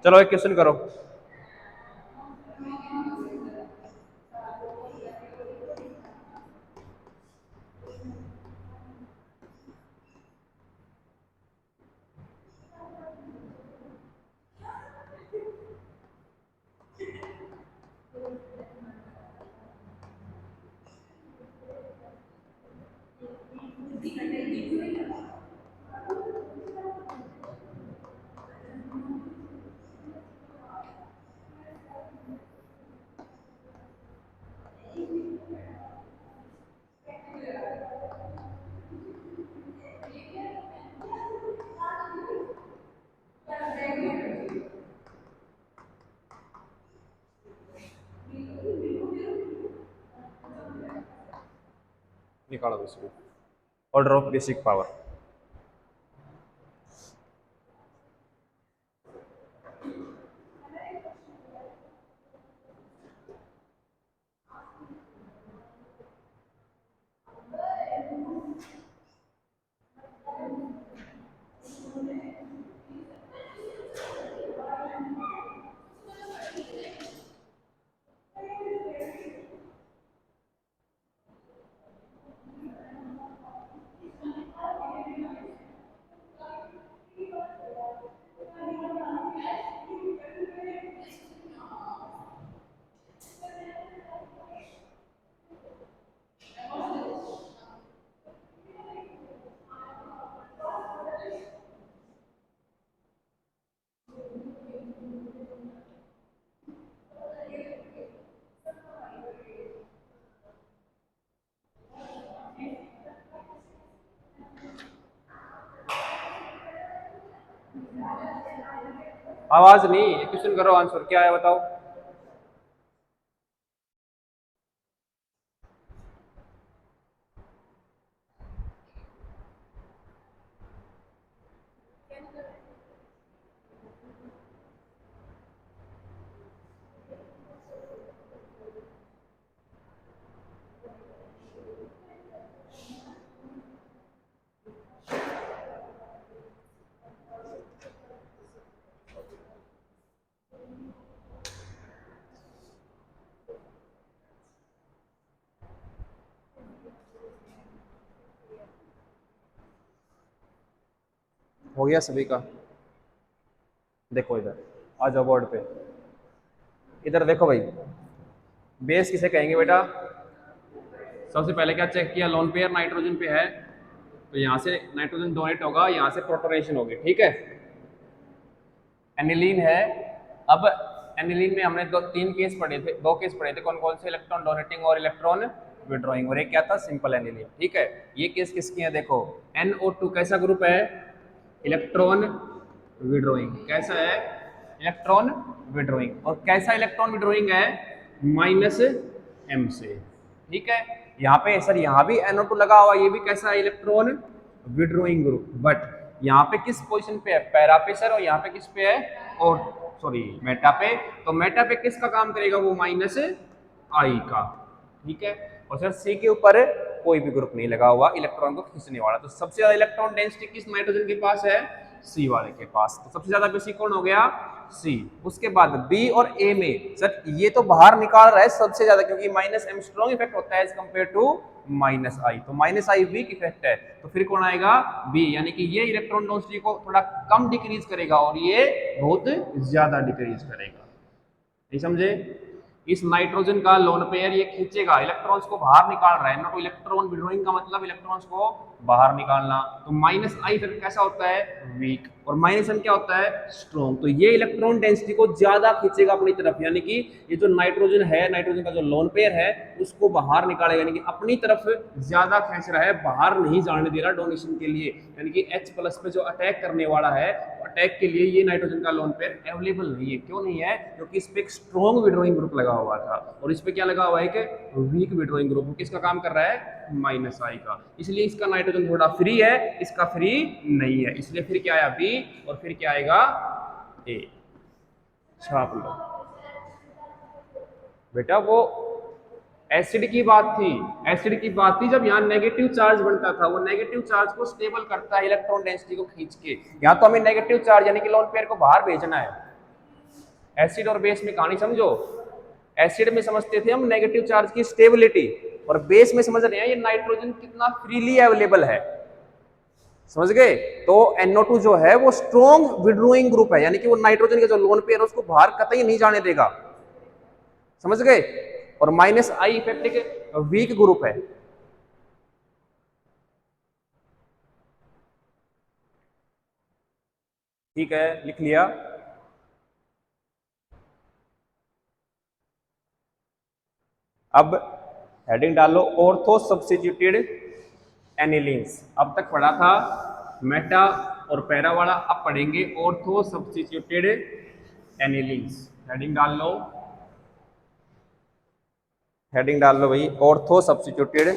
चलो एक क्वेश्चन करो। निकालो इसको। Order of basic power. आवाज नहीं, क्वेश्चन करो, आंसर क्या है बताओ। हो गया सभी का? देखो इधर आ जाओ बोर्ड पे। इधर देखो भाई, बेस किसे कहेंगे बेटा? सबसे पहले क्या चेक किया? लोन पेयर नाइट्रोजन पे है, तो यहाँ से नाइट्रोजन डोनेट होगा, यहाँ से प्रोटोनेशन होगी, ठीक है। एनिलीन है। अब एनिलीन में हमने तीन केस पढ़े थे, दो केस पढ़े थे, कौन कौन से? इलेक्ट्रॉन डोनेटिंग और इलेक्ट्रॉन विड्रॉइंग, और एक क्या था? सिंपल एनिलीन, ठीक है। ये केस किसकी है? देखो NO2 कैसा ग्रुप है? Electron withdrawing. कैसा है? Electron withdrawing. और कैसा इलेक्ट्रॉन विड्रॉइंग है? -m से, ठीक है। यहाँ पे सर यहाँ भी NO2 लगा हुआ, ये भी कैसा है? Electron withdrawing group. बट यहाँ पे किस पोजीशन पे है? पैरा पे सर। और यहाँ पे किस पे है? और सॉरी मेटा पे। तो मेटा पे किसका काम करेगा? वो -I का, ठीक है। और सर C के ऊपर कोई भी ग्रुप नहीं लगा हुआ इलेक्ट्रॉन को खींचने वाला। तो सबसे ज्यादा इलेक्ट्रॉन डेंसिटी किस नाइट्रोजन के पास है? C वाले के पास। तो सबसे ज्यादा बेसिक कौन हो गया? C। उसके बाद B और A में सर ये तो बाहर निकाल रहा है सबसे ज्यादा, क्योंकि -m स्ट्रॉन्ग इफेक्ट होता है एज कंपेयर टू -I। तो -I वीक इफेक्ट है, तो फिर कौन आएगा? B। यानी कि ये इलेक्ट्रॉन डेंसिटी को थोड़ा कम डिक्रीज करेगा और ये बहुत ज्यादा डिक्रीज करेगा। नहीं समझे? इस नाइट्रोजन का लोन पेयर ये खींचेगा, इलेक्ट्रॉन्स को बाहर निकाल रहा है ना। तो इलेक्ट्रॉन विड्रॉइंग का मतलब इलेक्ट्रॉन्स को बाहर निकालना। तो -I फिर कैसा होता है? वीक। और -m क्या होता है? स्ट्रॉन्ग। तो ये इलेक्ट्रॉन डेंसिटी को ज्यादा खींचेगा अपनी तरफ, यानी कि ये जो नाइट्रोजन है, नाइट्रोजन का जो लोन पेयर है उसको बाहर निकालेगा, यानी कि अपनी तरफ ज्यादा खींच रहा है, बाहर नहीं जाने दे रहा डोनेशन के लिए। यानी कि H+ पे जो अटैक करने वाला है, अटैक के लिए ये नाइट्रोजन का लोन पेयर अवेलेबल नहीं है। क्यों नहीं है? क्योंकि इस पे एक स्ट्रॉन्ग विड्रॉइंग ग्रुप लगा हुआ था, और इस पे क्या लगा हुआ है कि वीक विड्रॉइंग ग्रुप। किसका काम कर रहा है? -I का। इसलिए इसका नाइट्रोजन थोड़ा फ्री है, इसका फ्री नहीं है, इसलिए फिर क्या आया? B। और फिर क्या आएगा? A। छाप लो बेटा। वो एसिड की बात थी, एसिड की बात थी जब यहाँ नेगेटिव चार्ज बनता था। वो नेगेटिव चार्ज को स्टेबल करता है इलेक्ट्रॉन डेंसिटी को खींच के। यहाँ तो हमें नेगेटिव चार्ज यानी कि लोन पेयर को बाहर भेजना है, एसिड और बेस में कहानी समझो। एसिड में समझते थे हम नेगेटिव चार्ज की स्टेबिलिटी, और बेस में समझ रहे हैं ये नाइट्रोजन कितना फ्रीली अवेलेबल है। समझ गए? तो NO2 जो है वो स्ट्रॉन्ग विड्रोइंग ग्रुप है, यानी कि वो नाइट्रोजन के जो लोन पेयर है उसको बाहर कतई नहीं जाने देगा। समझ गए? और माइनस आई इफेक्ट एक वीक ग्रुप है। ठीक है, लिख लिया। अब हेडिंग डालो ऑर्थो सब्स्टिट्यूटेड एनिलीन्स। अब तक पढ़ा था मेटा और पैरा वाला, अब पढ़ेंगे ऑर्थो सब्स्टिट्यूटेड एनिलीन्स। हेडिंग डाल लो, हेडिंग डाल लो भाई, ऑर्थो सब्स्टिट्यूटेड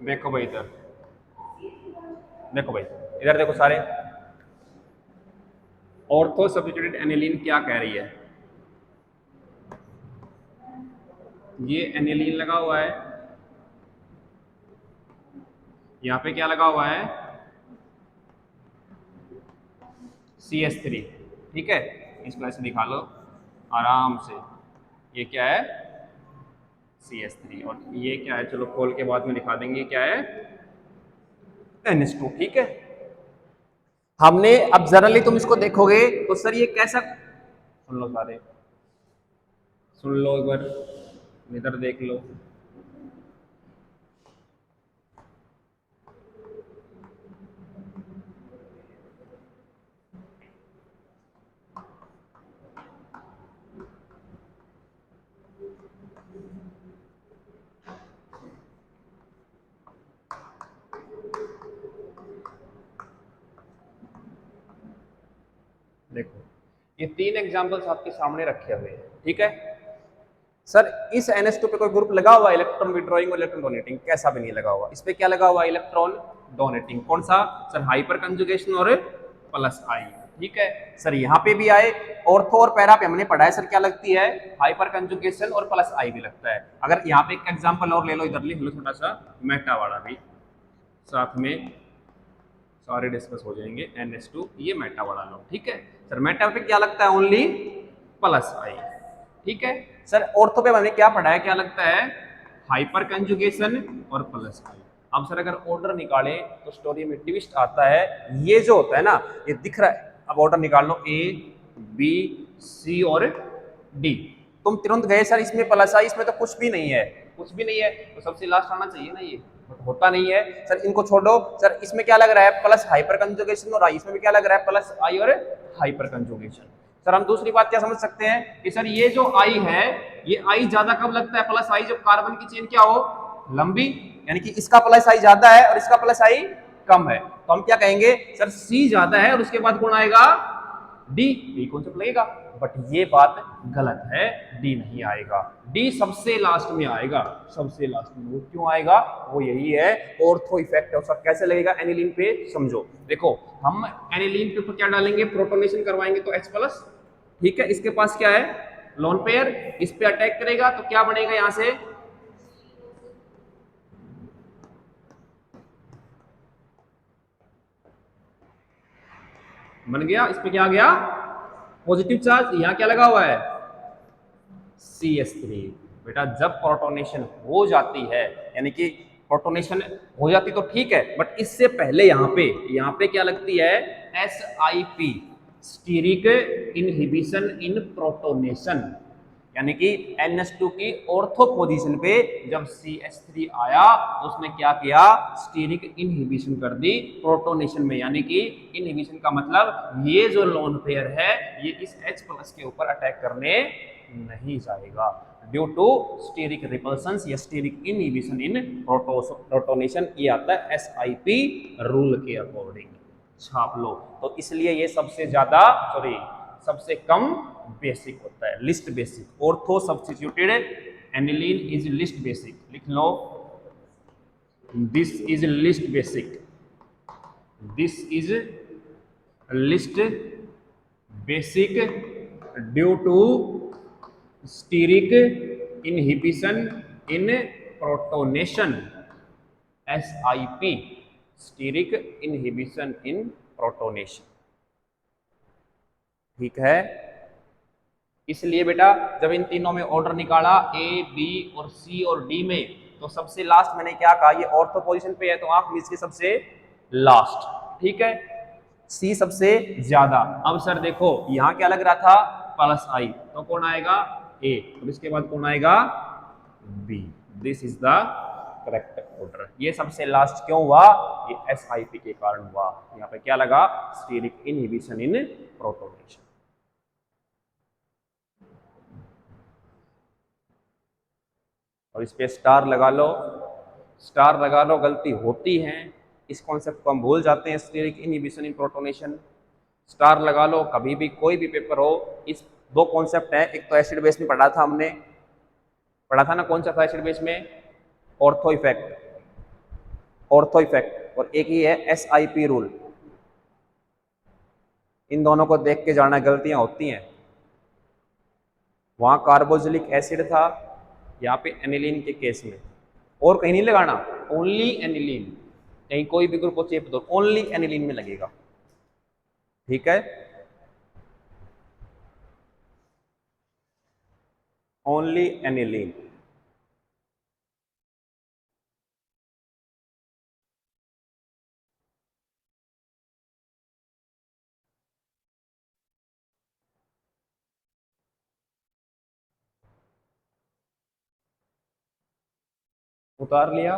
देखो भाई इधर, देखो भाई इधर देखो सारे, ऑर्थो सब्स्टिट्यूटेड एनिलीन क्या कह रही है। ये एनिलीन लगा हुआ है, यहां पे क्या लगा हुआ है, CH3। ठीक है, इसको ऐसे दिखा लो आराम से, ये क्या है, CH3, और ये क्या है, चलो खोल के बाद में दिखा देंगे क्या है, NH2। ठीक है, हमने अब जनरली तुम इसको देखोगे तो सर ये कैसा, सुन लो सारे, सुन लो एक बार, इधर देख लो। देखो ये तीन एग्जांपल्स आपके सामने रखे हुए हैं। ठीक है सर, इस NH2 पे कोई ग्रुप लगा हुआ है इलेक्ट्रॉन विड्रॉइंग और इलेक्ट्रॉन डोनेटिंग? कैसा भी नहीं लगा हुआ। इस पे क्या लगा हुआ है, इलेक्ट्रॉन डोनेटिंग। कौन सा सर, हाइपर कंजुगेशन और प्लस आई। ठीक है सर, यहाँ पे भी आए, ऑर्थो और पैरा पे हमने पढ़ा है सर, क्या लगती है, हाइपर कंजुगेशन और प्लस आई भी लगता है। अगर यहाँ पे एक एग्जाम्पल और ले लो, इधर लिख लो छोटा सा, मेटा वाला भी साथ में सारे डिस्कस हो जाएंगे। NH2 ये मेटा वाला लो। ठीक है सर, मेटा पे क्या लगता है, ओनली प्लस आई। ठीक है सर, ऑर्थो पे मैंने क्या पढ़ा है, क्या लगता है, हाइपर कंजुगेशन और प्लस आई। अब सर अगर ऑर्डर निकाले तो स्टोरी में ट्विस्ट आता है। ये जो होता है ना, ये दिख रहा है, अब ऑर्डर निकाल लो A B C और D। तुम तुरंत गए सर इसमें प्लस आई, इसमें तो कुछ भी नहीं है, कुछ भी नहीं है, तो सबसे लास्ट आना चाहिए ना, ये होता नहीं है सर। इनको छोड़ो सर, इसमें क्या लग रहा है, प्लस हाइपर कंजुगेशन और आई, इसमें भी क्या लग रहा है, प्लस आई और हाइपर कंजुगेशन। सर हम दूसरी बात क्या समझ सकते हैं कि सर ये जो आई है, ये आई ज्यादा कब लगता है, प्लस आई जब कार्बन की चेन क्या हो, लंबी, यानी कि इसका प्लस आई ज्यादा है और इसका प्लस आई कम है, तो हम क्या कहेंगे सर, C ज्यादा है और उसके बाद कौन आएगा, D। यही कॉन्सेप्ट लगेगा, बट ये बात गलत है, D नहीं आएगा, D सबसे लास्ट में आएगा, सबसे लास्ट में। वो क्यों आएगा, वो यही है, ऑर्थो इफेक्ट है उसका। कैसे लगेगा एनिलीन पे, समझो। देखो हम एनिलीन पे क्या डालेंगे, प्रोटोनेशन करवाएंगे तो H+। ठीक है, इसके पास क्या है, लोन पेयर, इस पे अटैक करेगा तो क्या बनेगा, यहां से बन गया, इस पे क्या आ गया, पॉजिटिव चार्ज, यहां क्या लगा हुआ है, CH3। बेटा जब प्रोटोनेशन हो जाती है, यानी कि प्रोटोनेशन हो जाती तो ठीक है, बट इससे पहले यहाँ पे क्या लगती है, SIP, steric inhibition in protonation, यानी कि NH2 की ऑर्थो पोजीशन पे जब CH3 आया तो उसने क्या किया, स्टीरिक इनहिबिशन कर दी प्रोटोनेशन में, यानी कि इनहिबिशन का मतलब ये जो लोन पेयर है ये इस H+ के ऊपर अटैक करने नहीं जाएगा, ड्यू टू स्टीरिक रिपल्सन या स्टीरिक इनहिबिशन इन प्रोटोनेशन। ये आता है SIP रूल के अकॉर्डिंग, छाप लो। तो इसलिए ये सबसे ज्यादा, सॉरी सबसे कम बेसिक होता है, least basic. Ortho substituted aniline is least basic, लिख लो, this is least basic, this is least basic due to steric inhibition in protonation, SIP, steric inhibition in protonation. ठीक है, इसलिए बेटा जब इन तीनों में ऑर्डर निकाला A, B और C और D में, तो सबसे लास्ट मैंने क्या कहा, ये ऑर्थो पोजीशन पे है तो आंख मीच के सबसे लास्ट। ठीक है, C सबसे ज्यादा। अब सर देखो यहां क्या लग रहा था +I, तो कौन आएगा A, और इसके बाद कौन आएगा B। This is the correct order. ये सबसे लास्ट क्यों हुआ, ये SIP के कारण हुआ। यहाँ पे क्या लगा, स्टीरिक इनहिबिशन इन प्रोटोनेशन। और इस पे स्टार लगा लो, स्टार लगा लो, गलती होती है, इस कॉन्सेप्ट को हम भूल जाते हैं, stearic inhibition in protonation. Star लगा लो कभी भी कोई भी पेपर हो। इस दो कॉन्सेप्ट है, एक तो एसिड बेस में पढ़ा था हमने, पढ़ा था ना, कौन सा था एसिड बेस में, ऑर्थो इफेक्ट, ऑर्थो इफेक्ट, और एक ही है SIP रूल। इन दोनों को देख के जाना, गलतियां होती हैं। वहां कार्बोक्सिलिक एसिड था, यहाँ पे एनिलीन के केस में, और कहीं नहीं लगाना, ओनली एनिलीन, कहीं कोई भी ग्रुप को चेप दो, ओनली एनिलीन में लगेगा। ठीक है, ओनली एनिलीन। उतार लिया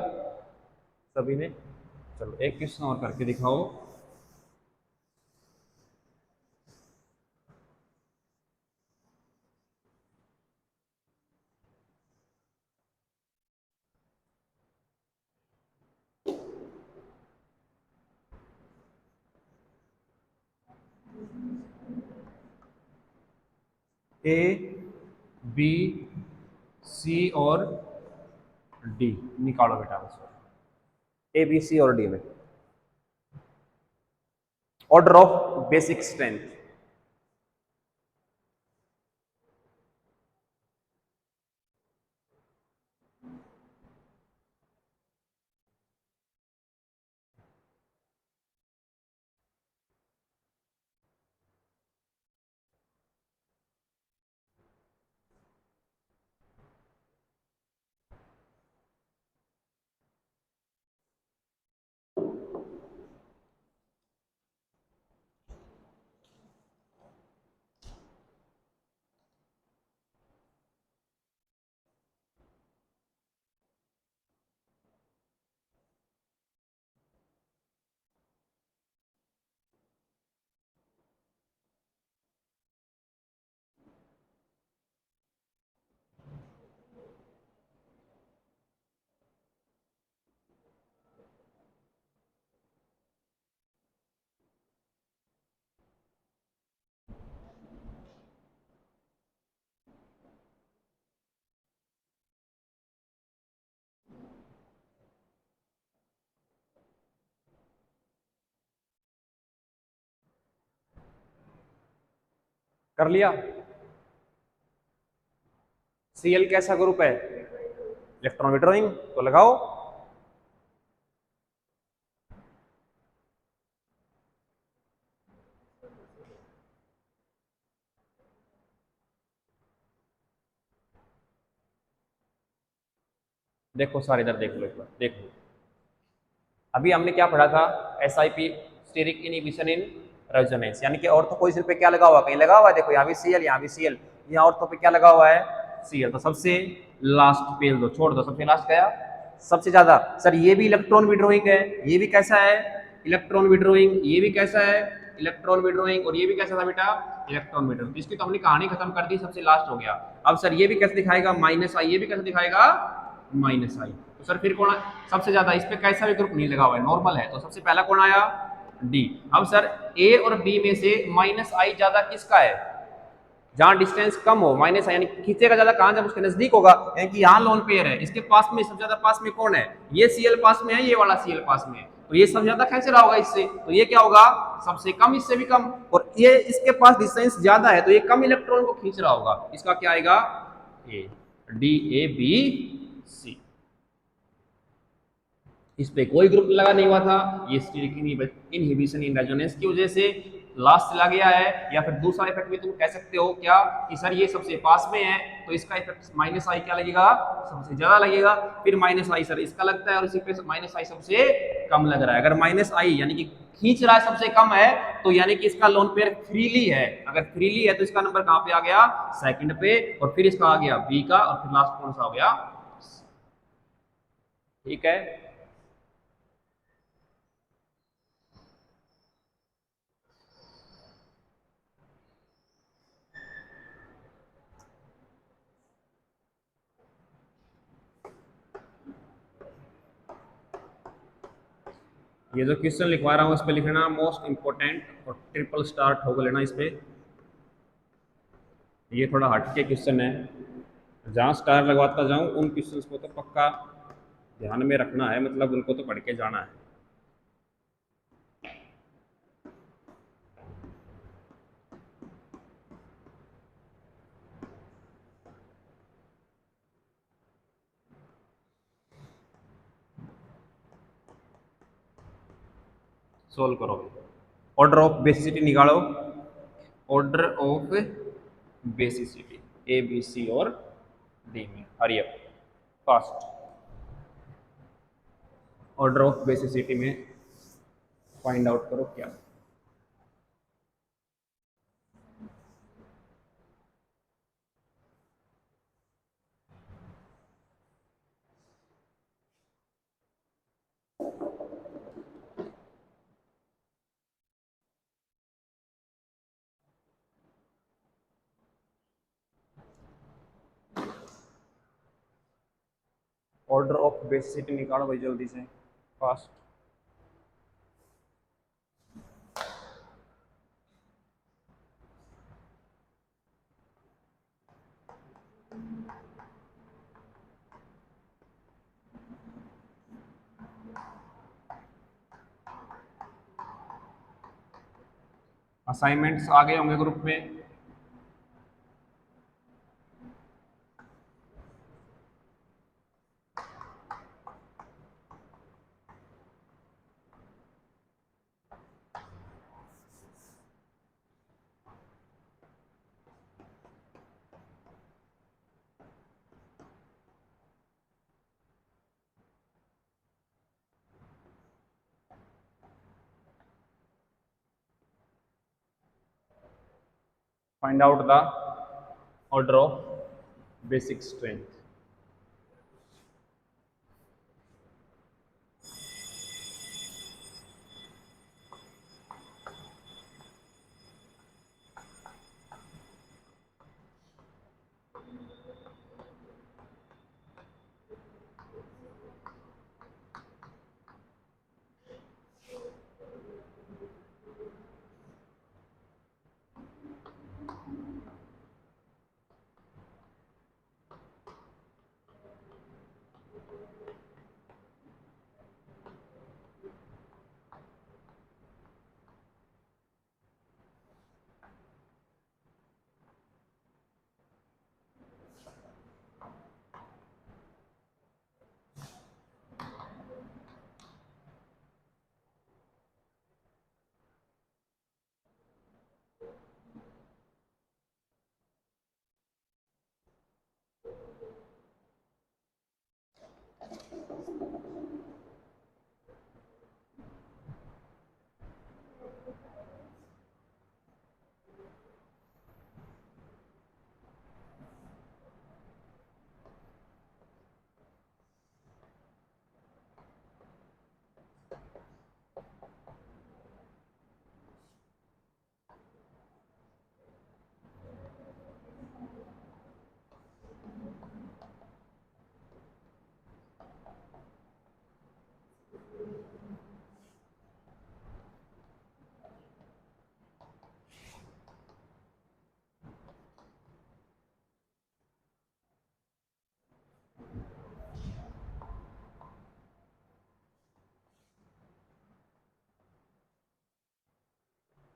सभी ने, चलो एक क्वेश्चन और करके दिखाओ। A, B, C और D निकालो बेटा आंसर। A, B, C और D में ऑर्डर ऑफ बेसिक स्ट्रेंथ। कर लिया। Cl कैसा ग्रुप है, इलेक्ट्रॉन विड्रॉइंग, तो लगाओ। देखो सारे इधर देख लो एक बार, देखो अभी हमने क्या पढ़ा था, SIP steric inhibition in resonance, यानी कि ऑर्थो पोजीशन पे क्या लगा हुआ, कहीं लगा हुआ है, देखो यहाँ भी Cl, यहाँ भी Cl, यहाँ ऑर्थो पे क्या लगा हुआ है Cl, तो सबसे लास्ट पेल दो, छोड़ दो, सबसे लास्ट गया सबसे ज्यादा। सर ये भी इलेक्ट्रॉन विड्रॉइंग है, ये भी कैसा है इलेक्ट्रॉन विड्रॉइंग, ये भी कैसा है इलेक्ट्रॉन विड्रॉइंग, और ये भी कैसा था बेटा इलेक्ट्रॉन विड्रॉइंग। इसकी तो हमने कहानी खत्म कर दी, सबसे लास्ट हो गया। अब सर ये भी कैसे दिखाएगा -I, ये भी कैसे दिखाएगा -I, तो सर फिर कौन सबसे ज्यादा, इस पे कैसा भी ग्रुप नहीं लगा हुआ है, नॉर्मल है, तो सबसे पहला कौन आया D। अब सर A और B में से -I ज्यादा किसका है, जहां डिस्टेंस कम हो, -I यानी खींचेगा ज्यादा कहां, जब उसके नजदीक होगा, यानी कि यहाँ लोन पेयर है, इसके पास में सबसे ज्यादा पास में कौन है, ये Cl पास में है, ये वाला Cl पास में है, तो ये सबसे ज्यादा खींच रहा होगा इससे, तो ये क्या होगा, सबसे कम इससे भी कम, और ये इसके पास डिस्टेंस ज्यादा है तो ये कम इलेक्ट्रॉन को खींच रहा होगा, इसका क्या आएगा, ए, डी ए बी सी। इस पे कोई ग्रुप लगा नहीं हुआ था, ये स्टीरिक इनहिबिशन इन रेजोनेंस की वजह से लास्ट चला गया है। या फिर दूसरा इफेक्ट भी तुम कह सकते हो क्या, कि सर ये सबसे पास में है तो इसका इफेक्ट माइनस आई क्या लगेगा, सबसे ज्यादा लगेगा, फिर माइनस आई सर इसका लगता है और इसी पे माइनस आई सबसे कम लग रहा है। अगर माइनस आई यानी कि खींच रहा है सबसे कम है, तो यानी कि इसका लोन पेयर फ्रीली है, अगर फ्रीली है तो इसका नंबर कहां पे आ गया, सेकंड पे, और फिर इसका आ गया बी का, और फिर लास्ट कौन सा हो गया, ठीक है। ये जो क्वेश्चन लिखवा रहा हूँ इस पे लिखना मोस्ट इंपोर्टेंट, और ट्रिपल स्टार ठोक लेना इस पे, ये थोड़ा हटके क्वेश्चन है, जहाँ स्टार लगवाता जाऊँ उन क्वेश्चन को तो पक्का ध्यान में रखना है, मतलब उनको तो पढ़ के जाना है। सोल्व करो, ऑर्डर ऑफ बेसिसिटी निकालो, order of basicity A B C और डी में, hurry up fast, order of basicity में फाइंड आउट करो क्या। ऑर्डर ऑफ बेसिसिटी निकालो भाई जल्दी से, फास्ट। असाइनमेंट्स आ गए होंगे ग्रुप में, find out the order of basic strength.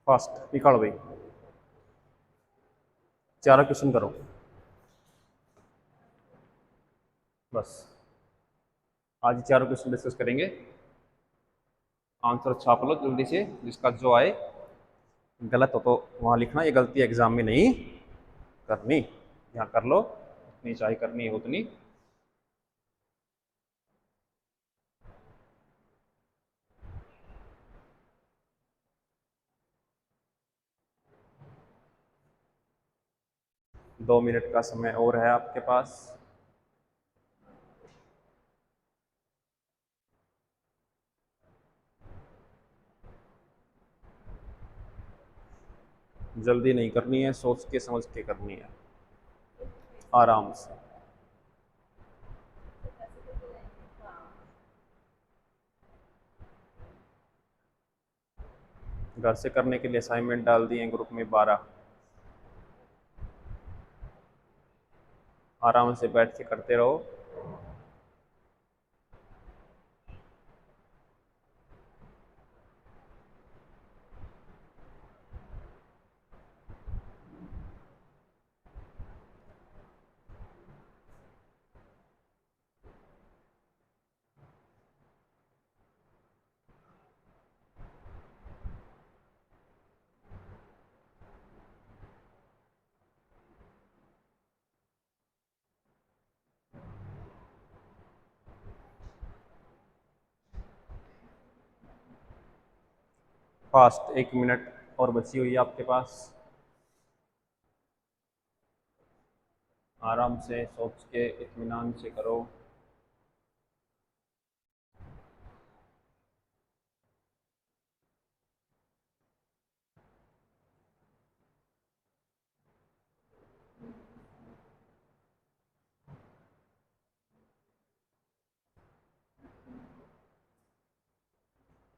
Fast निकालो भाई, चारों क्वेश्चन करो बस। आज चारों क्वेश्चन डिस्कस करेंगे, आंसर छाप लो जल्दी से, जिसका जो आए। गलत हो तो वहां लिखना, ये गलती एग्जाम में नहीं करनी, यहाँ कर लो उतनी चाहे करनी है उतनी। दो मिनट का समय और है आपके पास। जल्दी नहीं करनी है, सोच के समझ के करनी है, आराम से। घर से करने के लिए असाइनमेंट डाल दिए ग्रुप में 12। आराम से बैठ के करते रहो। फास्ट, 1 मिनट और बची हुई है आपके पास। आराम से सोच के इत्मीनान से करो।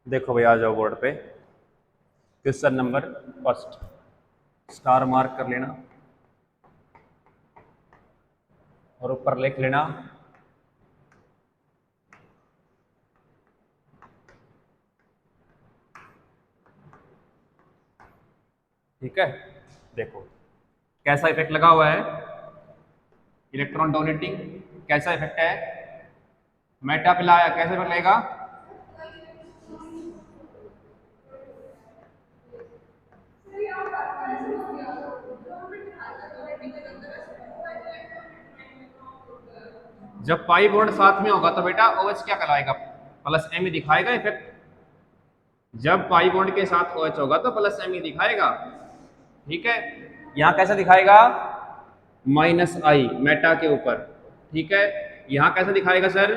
देखो भाई, आ जाओ बोर्ड पे। Question number first, star mark कर लेना और ऊपर लिख लेना ठीक है। देखो कैसा इफेक्ट लगा हुआ है, इलेक्ट्रॉन डोनेटिंग कैसा इफेक्ट है, मेटा पिलाया कैसे इफेक्ट लगेगा। जब पाई बॉन्ड साथ में होगा तो बेटा OH क्या कहलाएगा, प्लस M ही दिखाएगा इफेक्ट। जब पाई बॉन्ड के साथ OH होगा तो प्लस M ही दिखाएगा, ठीक है। यहां कैसा दिखाएगा, -I मेटा के ऊपर, ठीक है। यहां कैसा दिखाएगा सर,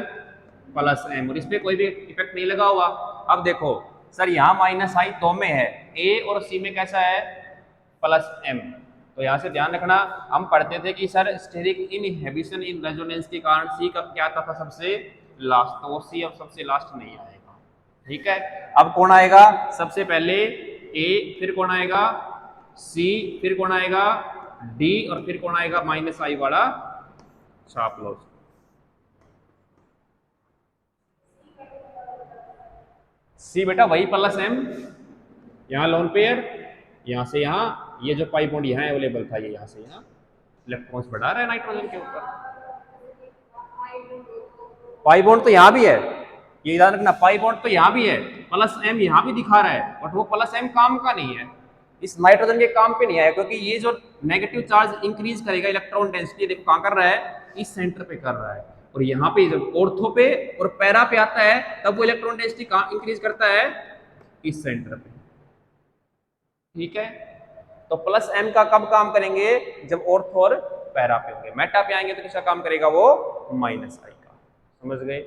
प्लस M, और इस पे कोई भी इफेक्ट नहीं लगा हुआ। अब देखो सर, यहाँ -I दो में है, A और C में कैसा है, प्लस M। तो यहाँ से ध्यान रखना, हम पढ़ते थे कि sir steric inhibition in resonance के कारण C का क्या आता था सबसे लास्ट, तो वो C अब सबसे लास्ट नहीं आएगा, ठीक है। अब कौन आएगा, सबसे पहले A, फिर कौन आएगा C, फिर कौन आएगा D, और फिर कौन आएगा -I वाला, छाप लो। C बेटा वही प्लस M, यहाँ लोन पेयर, यहाँ से यहाँ, ये जो पाई बॉन्ड यहाँ अवेलेबल था, ये यहाँ से यहाँ इलेक्ट्रॉन्स बढ़ा रहा है नाइट्रोजन के ऊपर। पाई बॉन्ड तो यहाँ भी है, ये ध्यान रखना, पाई बॉन्ड तो यहाँ भी है, प्लस M यहाँ भी दिखा रहा है, बट वो प्लस M काम का नहीं है, इस नाइट्रोजन के काम पे नहीं आया, क्योंकि ये जो नेगेटिव चार्ज इंक्रीज करेगा इलेक्ट्रॉन डेंसिटी, देखो कहाँ कर रहा है, इस सेंटर पे कर रहा है, और यहाँ पे जब ऑर्थो पे और पैरा पे आता है तब वो इलेक्ट्रॉन डेंसिटी कहाँ इंक्रीज करता है, इस सेंटर पे, ठीक है। तो प्लस M का कब काम करेंगे, जब ऑर्थो और पैरा पे होंगे। मेटा पे आएंगे तो किसका काम करेगा, वो -I का, समझ गए।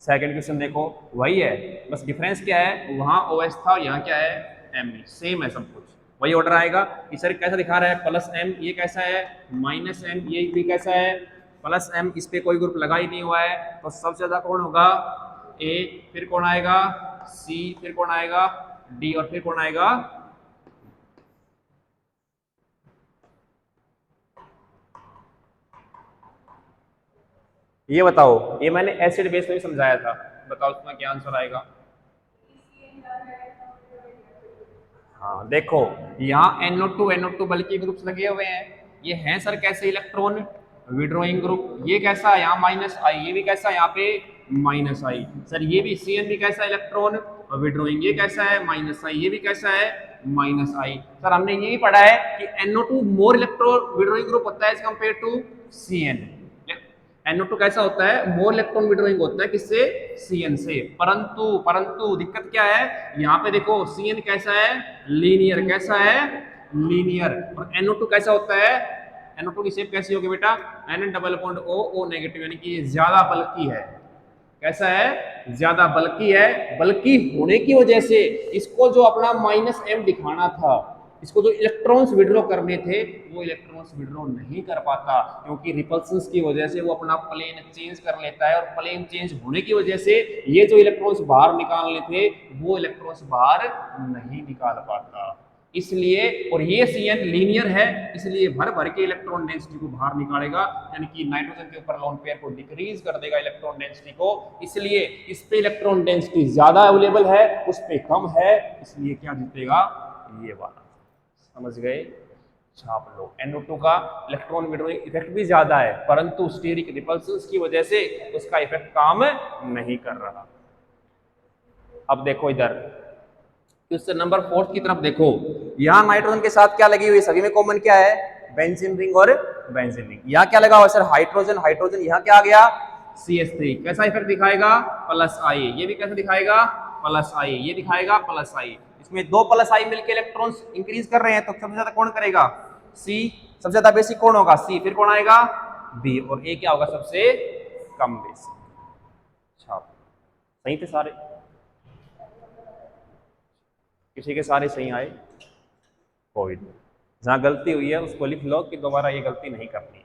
सेकंड क्वेश्चन देखो, वही है, बस डिफरेंस क्या है, वहां OH था और यहाँ क्या है M, सेम है सब कुछ, वही ऑर्डर आएगा। इस सर कैसा दिखा रहा है, प्लस M, ये कैसा है -M, ये भी कैसा है प्लस M, इस पे कोई ग्रुप लगा ही नहीं हुआ है, तो सबसे ज्यादा कौन होगा, A, फिर कौन आएगा C, फिर कौन आएगा D, और फिर कौन आएगा, ये बताओ, ये मैंने एसिड बेस में भी समझाया था, बताओ उसमें क्या आंसर आएगा। हाँ देखो, यहाँ NO2 बल्कि ग्रुप्स लगे हुए हैं, ये हैं सर कैसे इलेक्ट्रॉन विड्रॉइंग ग्रुप, ये कैसा है यहाँ माइनस आई, ये भी कैसा है यहाँ पे माइनस आई, सर ये भी CN भी कैसा इलेक्ट्रॉन विड्रॉइंग, ये कैसा है माइनस आई, ये भी कैसा है माइनस आई। सर हमने ये भी पढ़ा है कि NO2 more electron withdrawing group होता है as compare to CN। NO2 कैसा होता है, मोर इलेक्ट्रॉन विड्रॉइंग होता है किससे, CN से। परंतु परंतु दिक्कत क्या है, यहाँ पे देखो CN कैसा है, लीनियर, कैसा है लीनियर, और NO2 कैसा होता है, NO2 की शेप कैसी होगी बेटा, N double bond O negative, यानी कि ज्यादा बल्कि है, कैसा है ज्यादा बल्कि है, बल्कि होने की वजह से इसको जो अपना -m दिखाना था, इसको जो इलेक्ट्रॉन्स विड्रॉ करने थे वो इलेक्ट्रॉन्स विड्रॉ नहीं कर पाता, क्योंकि रिपल्शंस की वजह से वो अपना प्लेन चेंज कर लेता है, और प्लेन चेंज होने की वजह से ये जो इलेक्ट्रॉन्स बाहर निकालने थे वो इलेक्ट्रॉन्स बाहर नहीं निकाल पाता, इसलिए। और ये CN लीनियर है, इसलिए भर भर के इलेक्ट्रॉन डेंसिटी को बाहर निकालेगा, यानी कि नाइट्रोजन के ऊपर लोन पेयर को डिक्रीज कर देगा इलेक्ट्रॉन डेंसिटी को, इसलिए इस पे इलेक्ट्रॉन डेंसिटी ज्यादा अवेलेबल है, उस पे कम है, इसलिए क्या जीतेगा, ये वाला। समझ गए, छाप लो। NO2 का इलेक्ट्रॉन विड्रॉइंग इफेक्ट भी ज्यादा है, परंतु स्टेरिक रिपल्शंस की वजह से उसका इफेक्ट काम नहीं कर रहा। अब देखो इधर क्वेश्चन नंबर 4 की तरफ देखो, यहाँ नाइट्रोजन के साथ क्या लगी हुई, सभी में कॉमन क्या है, बेंजीन रिंग और बेंजीन रिंग। यहाँ क्या लगा हुआ सर, हाइड्रोजन, हाइड्रोजन, यहाँ क्या आ गया CH3, कैसा इफेक्ट दिखाएगा, +I, ये भी कैसे दिखाएगा +I, ये दिखाएगा +I, इसमें 2 +I मिलकर इलेक्ट्रॉन्स इंक्रीज कर रहे हैं, तो सबसे ज्यादा कौन करेगा, C, सबसे ज्यादा बेसिक कौन होगा, C, फिर कौन आएगा B, और A क्या होगा सबसे कम बेसिक। अच्छा सही थे सारे, किसी के सारे सही आए, कोई नहीं, जहां गलती हुई है उसको लिख लो कि दोबारा ये गलती नहीं करनी है।